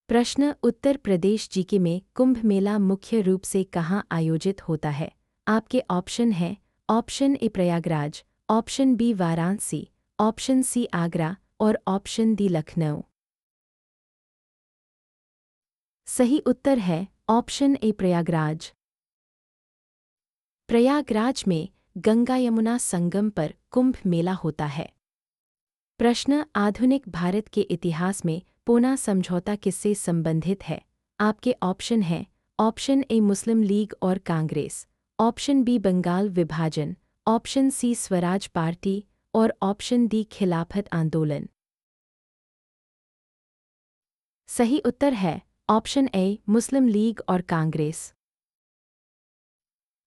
प्रश्न उत्तर प्रदेश जीके में कुंभ मेला मुख्य रूप से कहाँ आयोजित होता है? आपके ऑप्शन हैं option A Prayagraj, option B Varanasi, option C Agra और ऑप्शन डी लखनऊ। सही उत्तर है ऑप्शन ए प्रयागराज। प्रयागराज में गंगा यमुना संगम पर कुंभ मेला होता है। प्रश्न आधुनिक भारत के इतिहास में पूना समझौता किससे संबंधित है? आपके ऑप्शन हैं ऑप्शन ए मुस्लिम लीग और कांग्रेस, ऑप्शन बी बंगाल विभाजन, ऑप्शन सी स्वराज पार्टी और ऑप्शन डी खिलाफत आंदोलन। सही उत्तर है ऑप्शन ए मुस्लिम लीग और कांग्रेस।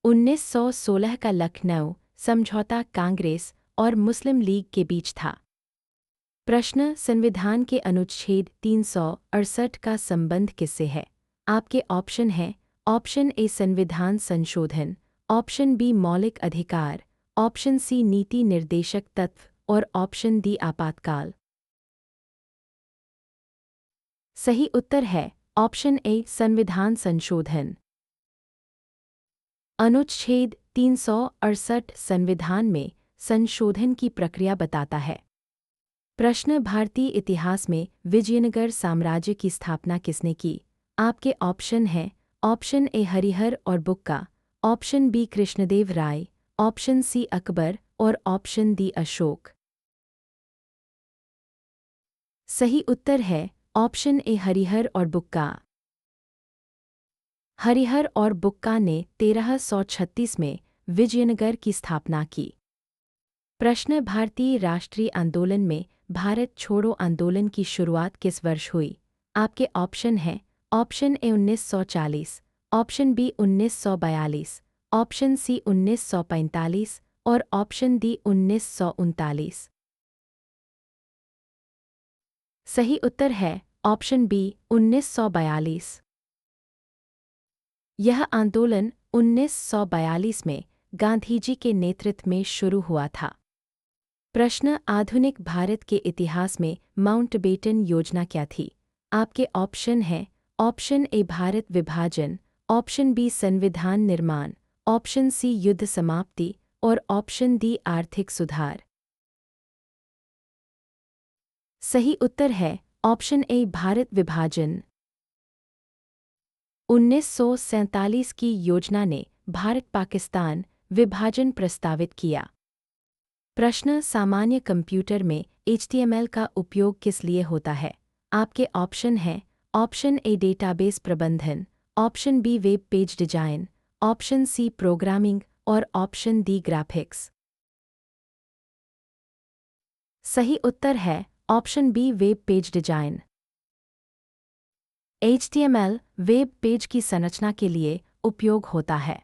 1916 का लखनऊ समझौता कांग्रेस और मुस्लिम लीग के बीच था। प्रश्न संविधान के अनुच्छेद 368 का संबंध किससे है? आपके ऑप्शन हैं ऑप्शन ए संविधान संशोधन, ऑप्शन बी मौलिक अधिकार, ऑप्शन सी नीति निर्देशक तत्व और ऑप्शन डी आपातकाल। सही उत्तर है ऑप्शन ए संविधान संशोधन। अनुच्छेद 368 संविधान में संशोधन की प्रक्रिया बताता है। प्रश्न भारतीय इतिहास में विजयनगर साम्राज्य की स्थापना किसने की? आपके ऑप्शन हैं ऑप्शन ए हरिहर और बुक्का, ऑप्शन बी कृष्णदेव राय, ऑप्शन सी अकबर और ऑप्शन डी अशोक। सही उत्तर है ऑप्शन ए हरिहर और बुक्का। हरिहर और बुक्का ने 1336 में विजयनगर की स्थापना की। प्रश्न भारतीय राष्ट्रीय आंदोलन में भारत छोड़ो आंदोलन की शुरुआत किस वर्ष हुई? आपके ऑप्शन हैं option A 1940, option B 1942, option C 1945 और ऑप्शन डी 1939। सही उत्तर है ऑप्शन बी 1942। यह आंदोलन 1942 में गांधीजी के नेतृत्व में शुरू हुआ था। प्रश्न आधुनिक भारत के इतिहास में माउंटबेटन योजना क्या थी? आपके ऑप्शन हैं ऑप्शन ए भारत विभाजन, ऑप्शन बी संविधान निर्माण, ऑप्शन सी युद्ध समाप्ति और ऑप्शन डी आर्थिक सुधार। सही उत्तर है ऑप्शन ए भारत विभाजन। 1947 की योजना ने भारत पाकिस्तान विभाजन प्रस्तावित किया। प्रश्न सामान्य कंप्यूटर में HTML का उपयोग किस लिए होता है? आपके ऑप्शन हैं ऑप्शन ए डेटाबेस प्रबंधन, option B web page design, option C programming और ऑप्शन डी ग्राफिक्स। सही उत्तर है option B web page design. HTML web page की संरचना के लिए उपयोग होता है।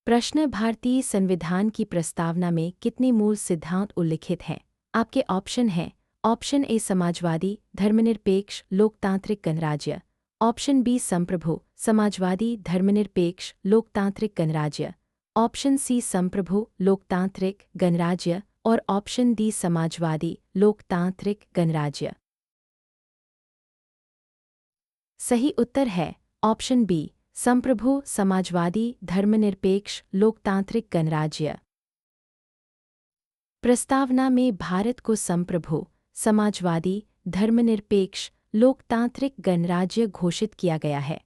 प्रश्न भारतीय संविधान की प्रस्तावना में कितने मूल सिद्धांत उल्लिखित हैं? आपके ऑप्शन हैं ऑप्शन ए समाजवादी, धर्मनिरपेक्ष, लोकतांत्रिक गणराज्य, ऑप्शन बी संप्रभु, समाजवादी, धर्मनिरपेक्ष, लोकतांत्रिक गणराज्य, ऑप्शन सी संप्रभु, लोकतांत्रिक गणराज्य और ऑप्शन डी समाजवादी, लोकतांत्रिक गणराज्य। सही उत्तर है ऑप्शन बी संप्रभु, समाजवादी, धर्मनिरपेक्ष, लोकतांत्रिक गणराज्य। प्रस्तावना में भारत को संप्रभु, समाजवादी, धर्मनिरपेक्ष, लोकतांत्रिक गणराज्य घोषित किया गया है।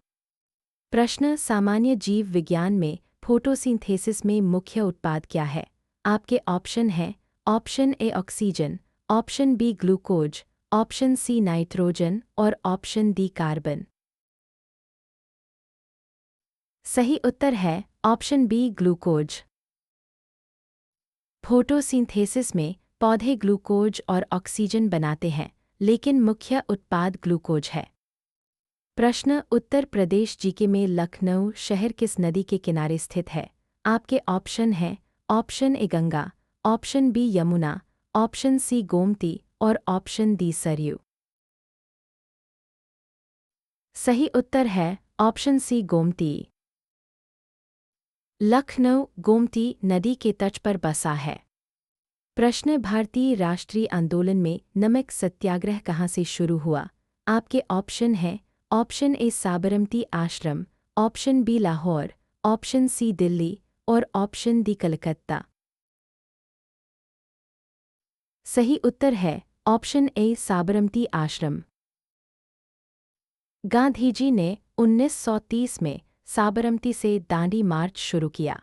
प्रश्न सामान्य जीव विज्ञान में फोटोसिंथेसिस में मुख्य उत्पाद क्या है? आपके ऑप्शन हैं option A oxygen, option B glucose, option C nitrogen और ऑप्शन डी कार्बन। सही उत्तर है ऑप्शन बी ग्लूकोज। फोटोसिंथेसिस में पौधे ग्लूकोज और ऑक्सीजन बनाते हैं, लेकिन मुख्य उत्पाद ग्लूकोज है। प्रश्न उत्तर प्रदेश जीके में लखनऊ शहर किस नदी के किनारे स्थित है? आपके ऑप्शन हैं option A Ganga, option B Yamuna, option C Gomti और ऑप्शन डी सरयू। सही उत्तर है ऑप्शन सी गोमती। लखनऊ गोमती नदी के तट पर बसा है। प्रश्न भारतीय राष्ट्रीय आंदोलन में नमक सत्याग्रह कहाँ से शुरू हुआ? आपके ऑप्शन हैं option A Sabarmati Ashram, option B Lahore, option C Delhi और ऑप्शन डी कलकत्ता। सही उत्तर है ऑप्शन ए साबरमती आश्रम। गांधी जी ने 1930 में साबरमती से दांडी मार्च शुरू किया।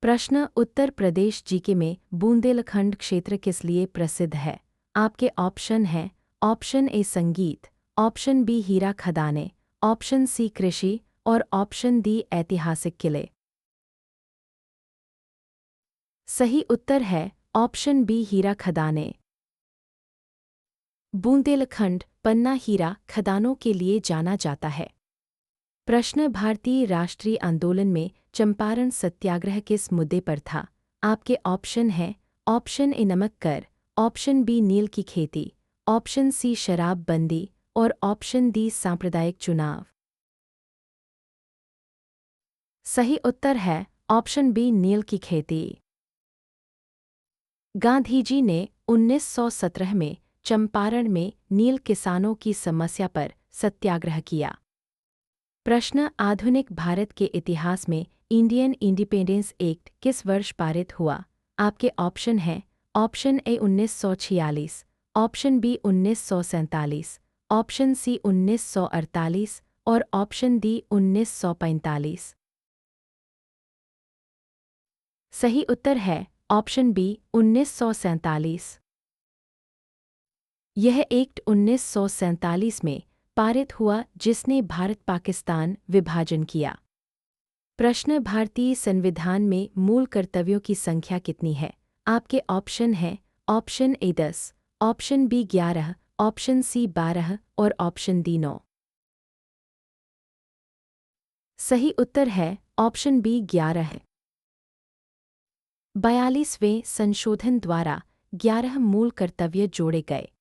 प्रश्न उत्तर प्रदेश जीके में बुंदेलखंड क्षेत्र किस लिए प्रसिद्ध है? आपके ऑप्शन हैं ऑप्शन ए संगीत, ऑप्शन बी हीरा खदानें, ऑप्शन सी कृषि और ऑप्शन डी ऐतिहासिक किले। सही उत्तर है ऑप्शन बी हीरा खदानें। बुंदेलखंड पन्ना हीरा खदानों के लिए जाना जाता है। प्रश्न भारतीय राष्ट्रीय आंदोलन में चंपारण सत्याग्रह किस मुद्दे पर था? आपके ऑप्शन हैं ऑप्शन ए नमक कर, ऑप्शन बी नील की खेती, ऑप्शन सी शराब बंदी और ऑप्शन डी सांप्रदायिक चुनाव। सही उत्तर है ऑप्शन बी नील की खेती। गांधी जी ने 1917 में चंपारण में नील किसानों की समस्या पर सत्याग्रह किया। प्रश्न आधुनिक भारत के इतिहास में इंडियन इंडिपेंडेंस एक्ट किस वर्ष पारित हुआ? आपके ऑप्शन हैं option A 1946, option B 1947, option C 1948 और ऑप्शन डी 1945। सही उत्तर है ऑप्शन बी 1947। यह एक्ट 1947 में पारित हुआ जिसने भारत पाकिस्तान विभाजन किया। प्रश्न भारतीय संविधान में मूल कर्तव्यों की संख्या कितनी है? आपके ऑप्शन हैं option A 10, option B 11, option C 12 और ऑप्शन डी 9। सही उत्तर है ऑप्शन बी 11 है। 42वें संशोधन द्वारा 11 मूल कर्तव्य जोड़े गए।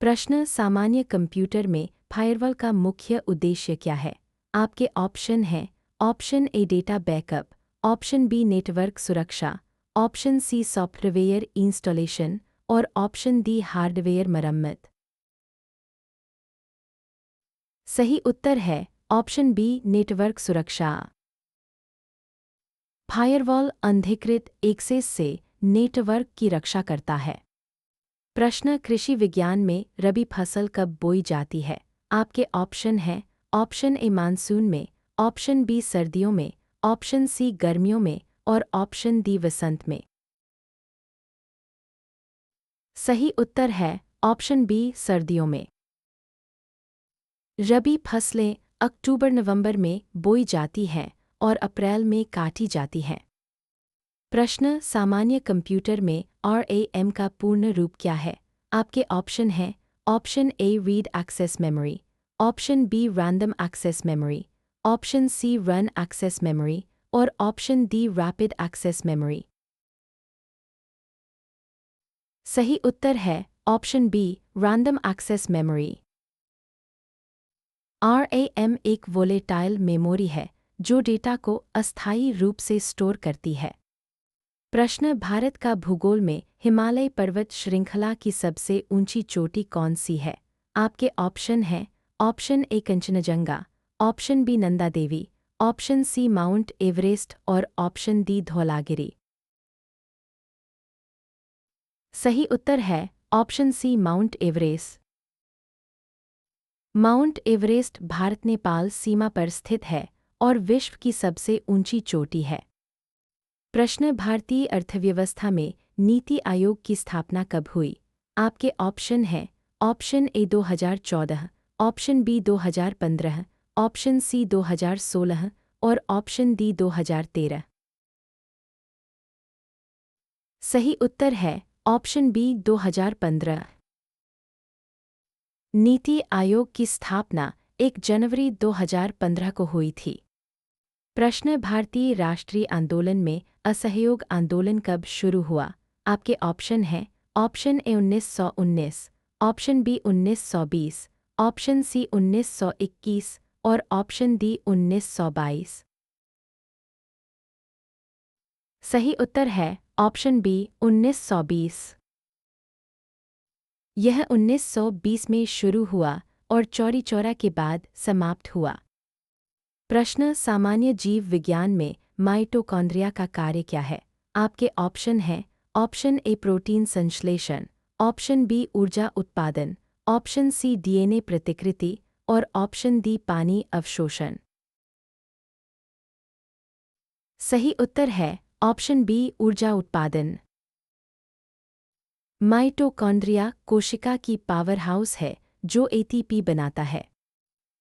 प्रश्न सामान्य कंप्यूटर में फायरवॉल का मुख्य उद्देश्य क्या है? आपके ऑप्शन हैं option A data backup, option B network सुरक्षा, ऑप्शन सी सॉफ्टवेयर इंस्टॉलेशन और ऑप्शन डी हार्डवेयर मरम्मत। सही उत्तर है ऑप्शन बी नेटवर्क सुरक्षा। फायरवॉल अनधिकृत एक्सेस से नेटवर्क की रक्षा करता है। प्रश्न कृषि विज्ञान में रबी फसल कब बोई जाती है? आपके ऑप्शन हैं ऑप्शन ए मानसून में, ऑप्शन बी सर्दियों में, ऑप्शन सी गर्मियों में और ऑप्शन डी वसंत में। सही उत्तर है ऑप्शन बी सर्दियों में। रबी फसलें अक्टूबर-नवंबर में बोई जाती हैं और अप्रैल में काटी जाती हैं। प्रश्न सामान्य कंप्यूटर में RAM का पूर्ण रूप क्या है? आपके ऑप्शन हैं option A read access memory, option B random access memory, option C run access memory और option D rapid access memory. सही उत्तर है option B random access memory. RAM एक वोलेटाइल मेमोरी है जो डेटा को अस्थायी रूप से स्टोर करती है। प्रश्न भारत का भूगोल में हिमालय पर्वत श्रृंखला की सबसे ऊंची चोटी कौन सी है? आपके ऑप्शन हैं option A Kanchenjunga, option B Nanda Devi, option C Mount Everest और ऑप्शन डी धौलागिरी। सही उत्तर है option C Mount Everest. Mount Everest Bharat Nepal सीमा पर स्थित है और विश्व की सबसे ऊंची चोटी है। प्रश्न भारतीय अर्थव्यवस्था में नीति आयोग की स्थापना कब हुई? आपके ऑप्शन हैं option A 2014, option B 2015, option C 2016 और ऑप्शन डी 2013। सही उत्तर है ऑप्शन बी 2015। नीति आयोग की स्थापना 1 जनवरी 2015 को हुई थी। प्रश्न भारतीय राष्ट्रीय आंदोलन में असहयोग आंदोलन कब शुरू हुआ? आपके ऑप्शन हैं option A 1919, option B 1920, option C 1921 और ऑप्शन डी 1922। सही उत्तर है ऑप्शन बी 1920। यह 1920 में शुरू हुआ और चौरी चौरा के बाद समाप्त हुआ। प्रश्न सामान्य जीव विज्ञान में माइटोकॉन्ड्रिया का कार्य क्या है? आपके ऑप्शन हैं ऑप्शन ए प्रोटीन संश्लेषण, ऑप्शन बी ऊर्जा उत्पादन, ऑप्शन सी डीएनए प्रतिकृति और ऑप्शन डी पानी अवशोषण। सही उत्तर है ऑप्शन बी ऊर्जा उत्पादन। माइटोकॉन्ड्रिया कोशिका की पावर हाउस है जो एटीपी बनाता है।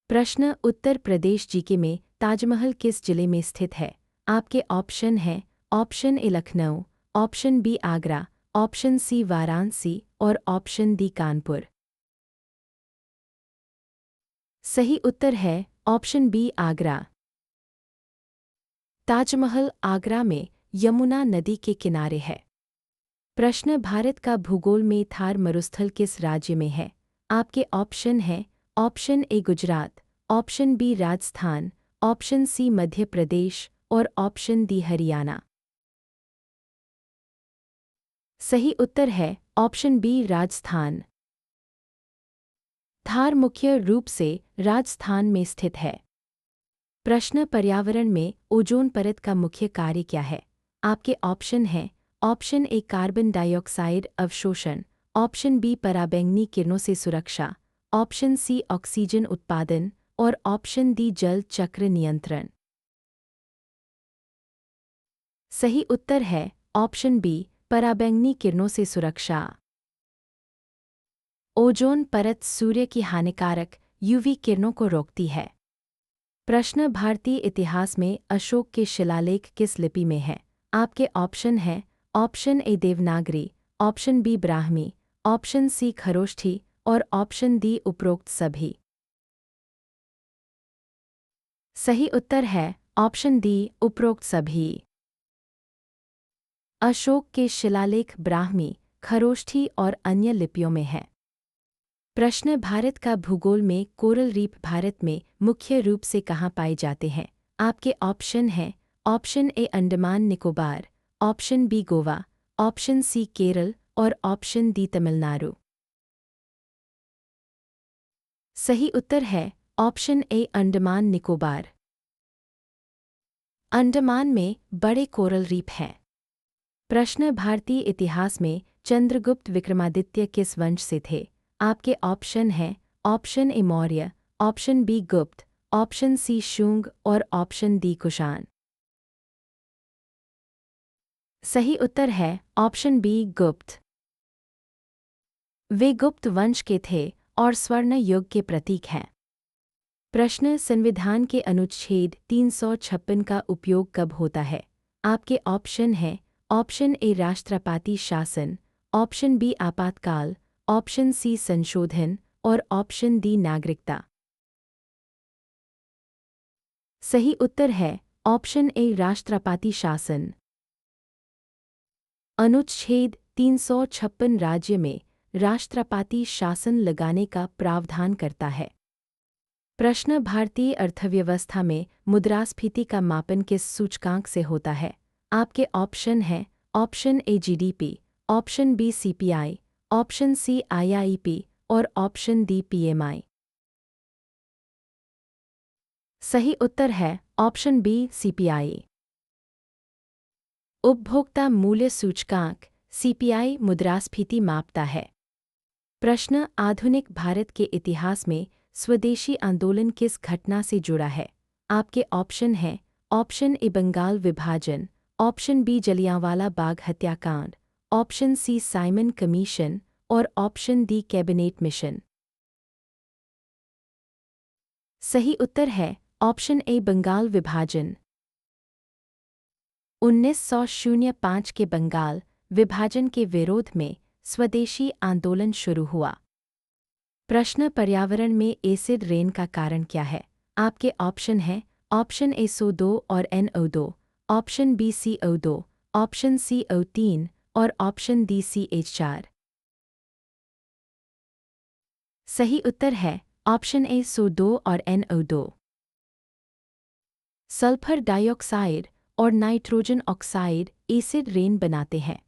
प्रश्न उत्तर प्रदेश जीके में ताजमहल किस जिले में स्थित है? आपके ऑप्शन हैं option A Lucknow, option B Agra, option C Varanasi और ऑप्शन डी कानपुर। सही उत्तर है ऑप्शन बी आगरा। ताजमहल आगरा में यमुना नदी के किनारे है। प्रश्न भारत का भूगोल में थार मरुस्थल किस राज्य में है? आपके ऑप्शन हैं option A Gujarat, option B Rajasthan, option C Madhya Pradesh और ऑप्शन डी हरियाणा। सही उत्तर है ऑप्शन बी राजस्थान। थार मुख्य रूप से राजस्थान में स्थित है। प्रश्न पर्यावरण में ओजोन परत का मुख्य कार्य क्या है? आपके ऑप्शन हैं ऑप्शन ए कार्बन डाइऑक्साइड अवशोषण, ऑप्शन बी पराबैंगनी किरणों से सुरक्षा, ऑप्शन सी ऑक्सीजन उत्पादन और ऑप्शन डी जल चक्र नियंत्रण। सही उत्तर है ऑप्शन बी पराबैंगनी किरणों से सुरक्षा। ओजोन परत सूर्य की हानिकारक यूवी किरणों को रोकती है। प्रश्न भारतीय इतिहास में अशोक के शिलालेख किस लिपि में है? आपके ऑप्शन हैं option A Devanagari, option B Brahmi, option C Kharosthi और ऑप्शन डी उपरोक्त सभी। सही उत्तर है ऑप्शन डी उपरोक्त सभी। अशोक के शिलालेख ब्राह्मी, खरोष्ठी और अन्य लिपियों में है। प्रश्न भारत का भूगोल में कोरल रीफ भारत में मुख्य रूप से कहाँ पाए जाते हैं? आपके ऑप्शन हैं option A Andaman Nicobar, option B Goa, option C Kerala और ऑप्शन डी तमिलनाडु। सही उत्तर है ऑप्शन ए अंडमान निकोबार। अंडमान में बड़े कोरल रीफ हैं। प्रश्न भारतीय इतिहास में चंद्रगुप्त विक्रमादित्य किस वंश से थे? आपके ऑप्शन हैं option A Maurya, option B Gupta, option C Shunga और ऑप्शन डी कुषाण। सही उत्तर है ऑप्शन बी गुप्त। वे गुप्त वंश के थे और स्वर्ण युग के प्रतीक हैं। प्रश्न संविधान के अनुच्छेद 356 का उपयोग कब होता है? आपके ऑप्शन हैं ऑप्शन ए राष्ट्रपति शासन, ऑप्शन बी आपातकाल, ऑप्शन सी संशोधन और ऑप्शन डी नागरिकता। सही उत्तर है ऑप्शन ए राष्ट्रपति शासन। अनुच्छेद 356 राज्य में राष्ट्रपति शासन लगाने का प्रावधान करता है। प्रश्न भारतीय अर्थव्यवस्था में मुद्रास्फीति का मापन किस सूचकांक से होता है? आपके ऑप्शन हैं option A GDP, option B CPI, option C IIP और ऑप्शन डी पीएमआई। सही उत्तर है ऑप्शन बी सीपीआई। उपभोक्ता मूल्य सूचकांक सीपीआई मुद्रास्फीति मापता है। प्रश्न आधुनिक भारत के इतिहास में स्वदेशी आंदोलन किस घटना से जुड़ा है? आपके ऑप्शन हैं ऑप्शन ए बंगाल विभाजन, ऑप्शन बी जलियांवाला बाग हत्याकांड, ऑप्शन सी साइमन कमीशन और ऑप्शन डी कैबिनेट मिशन। सही उत्तर है ऑप्शन ए बंगाल विभाजन। 1905 के बंगाल विभाजन के विरोध में स्वदेशी आंदोलन शुरू हुआ। प्रश्न पर्यावरण में एसिड रेन का कारण क्या है? आपके ऑप्शन हैं ऑप्शन ए SO2 और NO2, option B CO2, option C O3 और ऑप्शन डी CH4। सही उत्तर है ऑप्शन ए SO2 और NO2। सल्फर डाइऑक्साइड और नाइट्रोजन ऑक्साइड एसिड रेन बनाते हैं।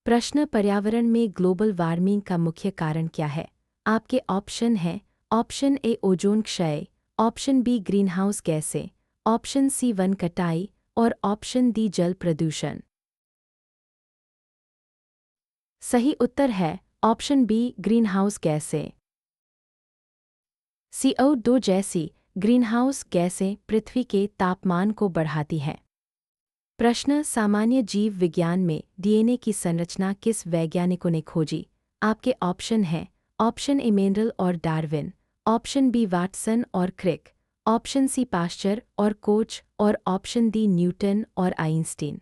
प्रश्न पर्यावरण में ग्लोबल वार्मिंग का मुख्य कारण क्या है? आपके ऑप्शन हैं ऑप्शन ए ओजोन क्षय, ऑप्शन बी ग्रीनहाउस गैसें, ऑप्शन सी वन कटाई और ऑप्शन डी जल प्रदूषण। सही उत्तर है ऑप्शन बी ग्रीनहाउस गैसें। CO2 जैसी ग्रीनहाउस गैसें पृथ्वी के तापमान को बढ़ाती हैं। प्रश्न सामान्य जीव विज्ञान में DNA की संरचना किस वैज्ञानिकों ने खोजी? आपके ऑप्शन हैं ऑप्शन ए मेंडल और डार्विन, ऑप्शन बी वाटसन और क्रिक, ऑप्शन सी पाश्चर और कोच और ऑप्शन डी न्यूटन और आइंस्टीन।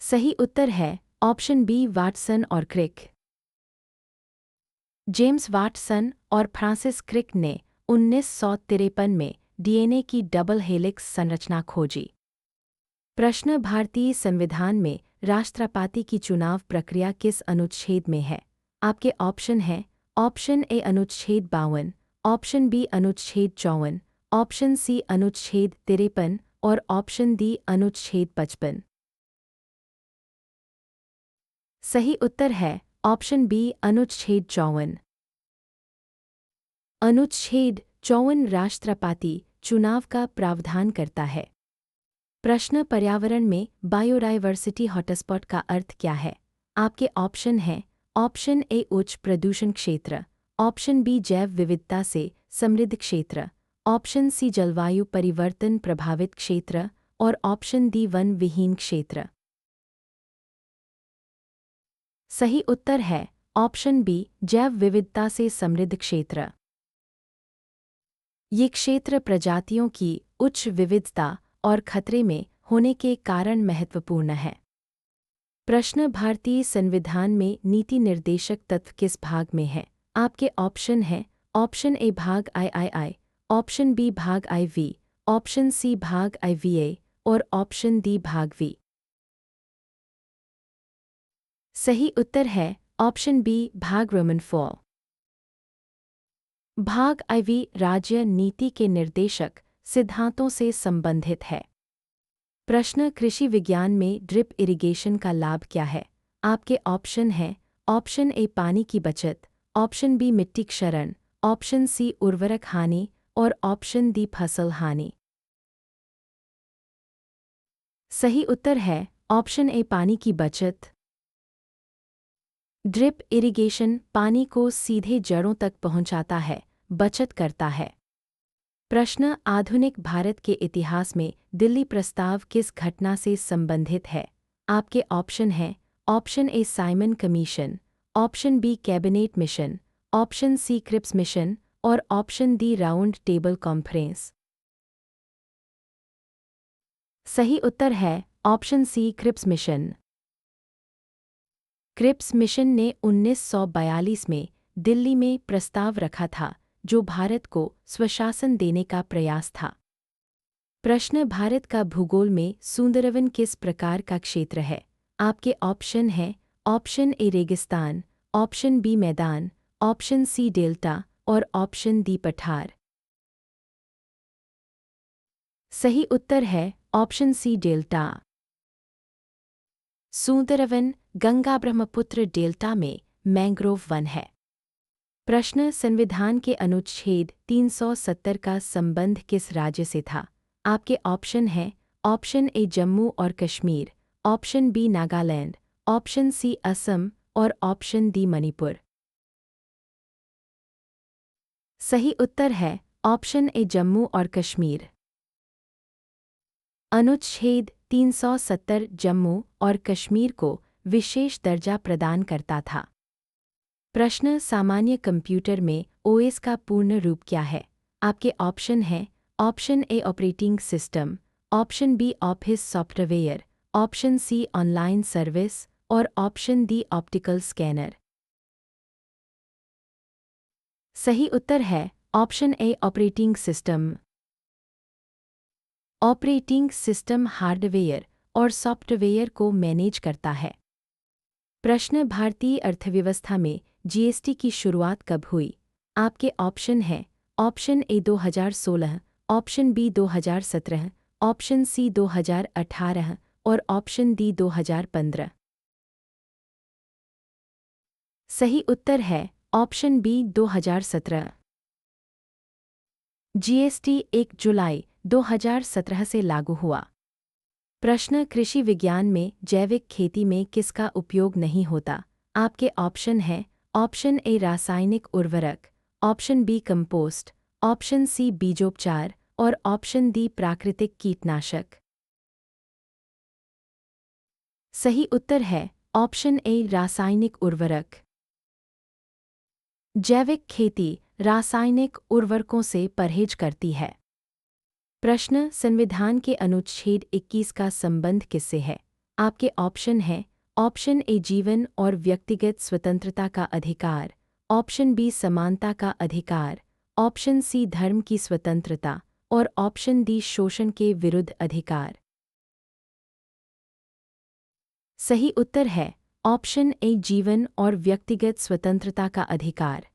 सही उत्तर है ऑप्शन बी वाटसन और क्रिक। जेम्स वाटसन और फ्रांसिस क्रिक ने 1953 में DNA की डबल हेलिक्स संरचना खोजी। प्रश्न भारतीय संविधान में राष्ट्रपति की चुनाव प्रक्रिया किस अनुच्छेद में है? आपके ऑप्शन हैं ऑप्शन ए अनुच्छेद 52, ऑप्शन बी अनुच्छेद 54, ऑप्शन सी अनुच्छेद 53 और ऑप्शन डी अनुच्छेद 55। सही उत्तर है ऑप्शन बी अनुच्छेद 54। अनुच्छेद 54 राष्ट्रपति चुनाव का प्रावधान करता है। प्रश्न पर्यावरण में बायोडायवर्सिटी हॉटस्पॉट का अर्थ क्या है? आपके ऑप्शन हैं ऑप्शन ए उच्च प्रदूषण क्षेत्र, ऑप्शन बी जैव विविधता से समृद्ध क्षेत्र, ऑप्शन सी जलवायु परिवर्तन प्रभावित क्षेत्र और ऑप्शन डी वन विहीन क्षेत्र। सही उत्तर है ऑप्शन बी जैव विविधता से समृद्ध क्षेत्र। ये क्षेत्र प्रजातियों की उच्च विविधता और खतरे में होने के कारण महत्वपूर्ण है। प्रश्न भारतीय संविधान में नीति निर्देशक तत्व किस भाग में है? आपके ऑप्शन हैं ऑप्शन ए भाग II, ऑप्शन बी भाग IV, ऑप्शन सी भाग IVA और ऑप्शन डी भाग V। सही उत्तर है ऑप्शन बी भाग IV। भाग IV राज्य नीति के निर्देशक सिद्धांतों से संबंधित है। प्रश्न कृषि विज्ञान में ड्रिप इरिगेशन का लाभ क्या है? आपके ऑप्शन हैं ऑप्शन ए पानी की बचत, ऑप्शन बी मिट्टी क्षरण, ऑप्शन सी उर्वरक हानि और ऑप्शन डी फसल हानि। सही उत्तर है ऑप्शन ए पानी की बचत। ड्रिप इरिगेशन पानी को सीधे जड़ों तक पहुंचाता है, बचत करता है। प्रश्न आधुनिक भारत के इतिहास में दिल्ली प्रस्ताव किस घटना से संबंधित है? आपके ऑप्शन हैं option A Simon commission, option B cabinet mission, option C Cripps mission और option D round table conference. सही उत्तर है option C Cripps mission. Cripps mission ने 1942 में दिल्ली में प्रस्ताव रखा था जो भारत को स्वशासन देने का प्रयास था। प्रश्न भारत का भूगोल में सुंदरवन किस प्रकार का क्षेत्र है? आपके ऑप्शन हैं ऑप्शन ए रेगिस्तान, ऑप्शन बी मैदान, ऑप्शन सी डेल्टा और ऑप्शन डी पठार। सही उत्तर है option C delta. Sundarban Ganga Brahmaputra delta में मैंग्रोव वन है। प्रश्न संविधान के अनुच्छेद 370 का संबंध किस राज्य से था? आपके ऑप्शन हैं ऑप्शन ए जम्मू और Kashmir, option B Nagaland, option C Assam और ऑप्शन डी मणिपुर। सही उत्तर है ऑप्शन ए जम्मू और कश्मीर। अनुच्छेद 370 जम्मू और कश्मीर को विशेष दर्जा प्रदान करता था। प्रश्न सामान्य कंप्यूटर में OS का पूर्ण रूप क्या है? आपके ऑप्शन हैं option A operating system, option B office software, option C online service और ऑप्शन डी ऑप्टिकल स्कैनर। सही उत्तर है option A operating system. Operating system hardware और सॉफ्टवेयर को मैनेज करता है। प्रश्न भारतीय अर्थव्यवस्था में GST की शुरुआत कब हुई? आपके ऑप्शन हैं option A 2016, option B 2017, option C 2018 और ऑप्शन डी 2015। सही उत्तर है ऑप्शन बी 2017। जीएसटी 1 जुलाई 2017 से लागू हुआ। प्रश्न कृषि विज्ञान में जैविक खेती में किसका उपयोग नहीं होता? आपके ऑप्शन हैं ऑप्शन ए रासायनिक उर्वरक, option B compost, option C बीजोपचार और ऑप्शन डी प्राकृतिक कीटनाशक। सही उत्तर है ऑप्शन ए रासायनिक उर्वरक। जैविक खेती रासायनिक उर्वरकों से परहेज करती है। प्रश्न संविधान के अनुच्छेद 21 का संबंध किससे है? आपके ऑप्शन हैं ऑप्शन ए जीवन और व्यक्तिगत स्वतंत्रता का अधिकार, ऑप्शन बी समानता का अधिकार, ऑप्शन सी धर्म की स्वतंत्रता और ऑप्शन डी शोषण के विरुद्ध अधिकार। सही उत्तर है ऑप्शन ए जीवन और व्यक्तिगत स्वतंत्रता का अधिकार।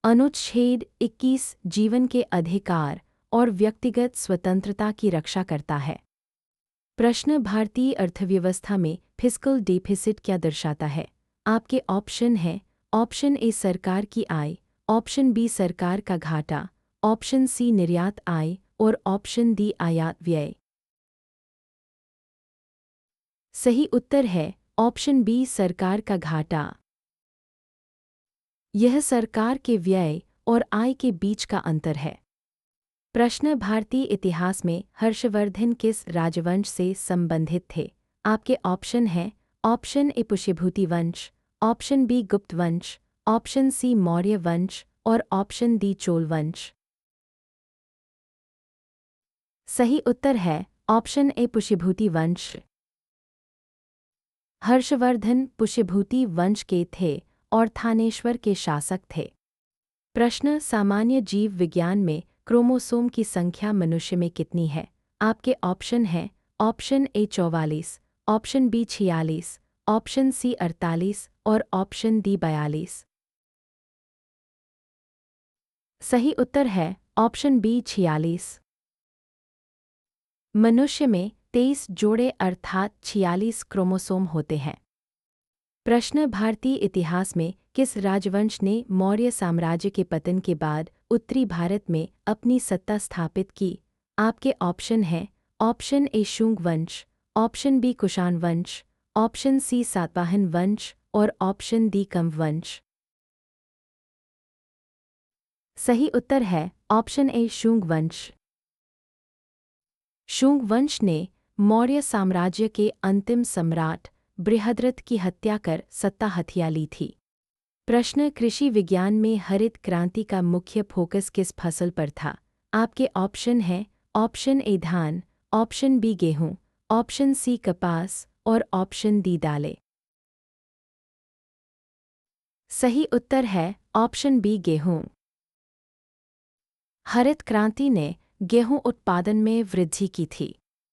अनुच्छेद 21 जीवन के अधिकार और व्यक्तिगत स्वतंत्रता की रक्षा करता है। प्रश्न भारतीय अर्थव्यवस्था में फिस्कल डेफिसिट क्या दर्शाता है? आपके ऑप्शन हैं ऑप्शन ए सरकार की आय, ऑप्शन बी सरकार का घाटा, ऑप्शन सी निर्यात आय और ऑप्शन डी आयात व्यय। सही उत्तर है ऑप्शन बी सरकार का घाटा। यह सरकार के व्यय और आय के बीच का अंतर है। प्रश्न भारतीय इतिहास में हर्षवर्धन किस राजवंश से संबंधित थे? आपके ऑप्शन हैं ऑप्शन ए पुष्यभूति वंश, ऑप्शन बी गुप्त वंश, ऑप्शन सी मौर्य वंश और ऑप्शन डी चोल वंश। सही उत्तर है ऑप्शन ए पुष्यभूति वंश। हर्षवर्धन पुष्यभूति वंश के थे और थानेश्वर के शासक थे। प्रश्न सामान्य जीव विज्ञान में क्रोमोसोम की संख्या मनुष्य में कितनी है? आपके ऑप्शन हैं option A 44, option B 46, option C 48 और ऑप्शन डी 42। सही उत्तर है ऑप्शन बी 46। मनुष्य में 23 जोड़े अर्थात 46 क्रोमोसोम होते हैं। प्रश्न भारतीय इतिहास में किस राजवंश ने मौर्य साम्राज्य के पतन के बाद उत्तरी भारत में अपनी सत्ता स्थापित की? आपके ऑप्शन हैं ऑप्शन ए शुंग वंश, ऑप्शन बी कुषाण वंश, ऑप्शन सी सातवाहन वंश और ऑप्शन डी कंव वंश। सही उत्तर है ऑप्शन ए शुंग वंश। शुंग वंश ने मौर्य साम्राज्य के अंतिम सम्राट बृहद्रथ की हत्या कर सत्ता हथिया ली थी। प्रश्न कृषि विज्ञान में हरित क्रांति का मुख्य फोकस किस फसल पर था? आपके ऑप्शन हैं ऑप्शन ए धान, ऑप्शन बी गेहूं, ऑप्शन सी कपास और ऑप्शन डी दालें। सही उत्तर है ऑप्शन बी गेहूं। हरित क्रांति ने गेहूं उत्पादन में वृद्धि की थी।